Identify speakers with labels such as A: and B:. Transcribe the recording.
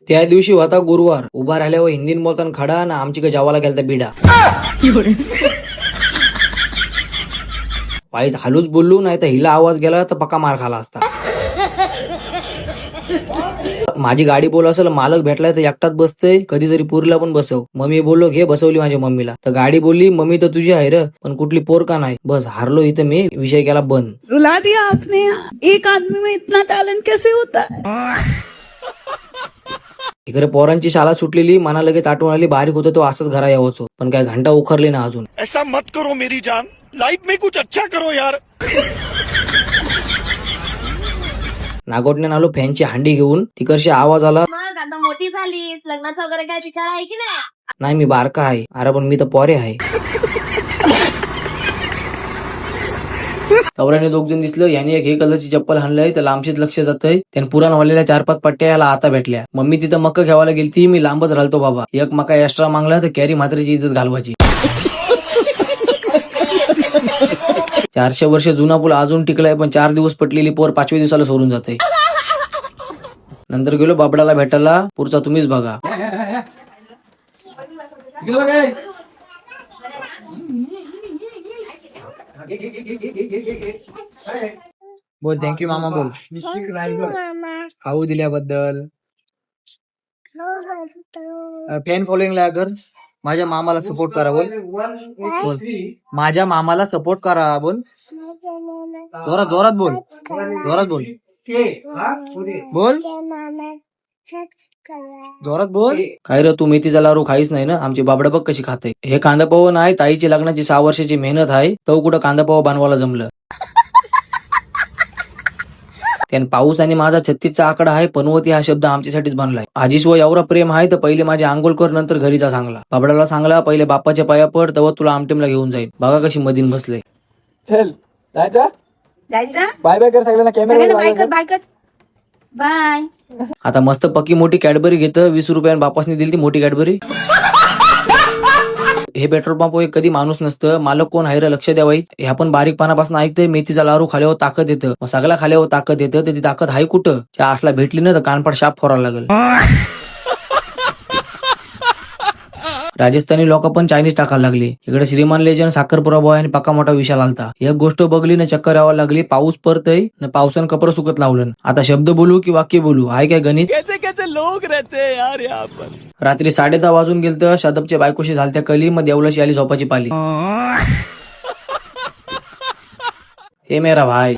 A: त्या दिवशी होता गुरुवार. उभा राहिल्यावर हिंदीन बोलताना खडा ना आमची का जावाला गेलता बिडा. वाईट हालूच बोललो नाही तर हिला आवाज गेला तर पक्का मार खाला असता. माझी गाडी बोल असेल मालक भेटलाय तर एकटाच बसतय, कधीतरी पोरीला पण बसव. मम्मी बोललो घे, बसवली माझ्या मम्मीला. तर गाडी बोलली मम्मी तर तुझी आहे र, पण कुठली पोर का नाही. बस हारलो इथं मी, विषय केला बंद.
B: रुला दिया आपने. एक आदमी में इतना टैलेंट कैसे होता है?
A: इकडे पोरांची शाळा सुटलेली, मना लगेच आठवण आली बारीक होतो तो असंच घरा यावचो, पण काय घंटा उखरली ना अजून.
C: ऐसा मत करो मेरी जान, लाइफ में कुछ अच्छा करो यार.
A: नागोटने आलो फॅनची हांडी घेऊन. तिकडशी आवाज आला,
D: मग आता मोठी झालीस, लग्नाचा वगैरे काय विचार आहे की नाही?
A: नाही मी बारका आहे. अरे पण मी तर पोरे आहे. तवराने दोघ जण दिसलं. याने एक हे कलरची चप्पल हाणलंय तर लांबशीच लक्ष जातंय. त्याने पुराण वालेल्या 4-5 पट्ट्या याला आता भेटल्या. मम्मी तिथं मक्का घ्यावायला गेलती, मी लांबच राहतो बाबा. एक मका एक्स्ट्रा मागला तर कॅरी म्हातारीची इज्जत घालवायची. 400 वर्ष जुना पूल अजून टिकलाय, पण 4 दिवस पटलेली पोर 5व्या दिवसाला सोडून जाते. नंतर गेलो बाबडाला भेटायला. पुढचा तुम्हीच बघा. बोल थँक्यू मामा. बोल खाऊ दिल्याबद्दल. फॅन फॉलोइंग कर. माझ्या मामाला सपोर्ट करा. बोल बोल माझ्या मामाला सपोर्ट करा. बोल जोरात जोरात बोल. जोरात बोल. बोल जोरात बोल. काय रे तू मेथीचा लाडू खाईच नाही ना. आमची बाबडा बघ कशी खाते. हे कांदा पोह नाही, ताईची लग्नाची 6 वर्षाची मेहनत आहे. तो कुठं कांदा पोह बनवायला जमलं. त्याने पाऊस आणि माझा 36चा आकडा आहे. पनवती हा शब्द आमच्यासाठीच बनलाय. आजीशिवाय एवढा प्रेम आहे तर पहिले माझे आंघोळ कर, नंतर घरीचा सांगला. बाबडाला सांगला पहिले बाप्पाच्या पाया पड, तेव्हा तुला आमटेमला घेऊन जाईल. बघा कशी मधीन बसले. चल जायचं बाय बाय कर सगळ्यांना. कॅमेरा बाय कर.
D: बाय.
A: आता मस्त पक्की मोठी कॅडबरी घेतं. 20 रुपयाने बापासनी दिली ती मोठी कॅडबरी. हे पेट्रोल पंप कधी माणूस नसतं. मालक कोण आहे रे लक्ष द्यावाई. हे आपण बारीकपणापासून ऐकतोय. मेथीचा लारू खाल्यावर ताकद येतं, मग सगळ्या खाल्यावर ताकद येतं. तर ती ताकद आहे कुठं? त्या आठला भेटली ना तर कानपाट शाप फोरायला लागल. राजस्थानी लोक पण चायनीज टाकायला लागली. इकडे श्रीमान लेजन, साखरपुरा बॉय आणि पक्का मोठा विशाल आलता. एक गोष्ट बघली ना चक्कर यावं लागली. पाऊस पडतय ना पावसानं कपडे सुकत लावलं. आता शब्द बोलू की वाक्य बोलू, आहे काय गणित?
C: कैसे कैसे लोग रहते हैं यार यहाँ पर.
A: रात्री 10:30 वाजून गेल तर शादबच्या बायकोशी झालत्या कली. मग देवलाशी आली झोपाची पाली. हे मेरा भाई.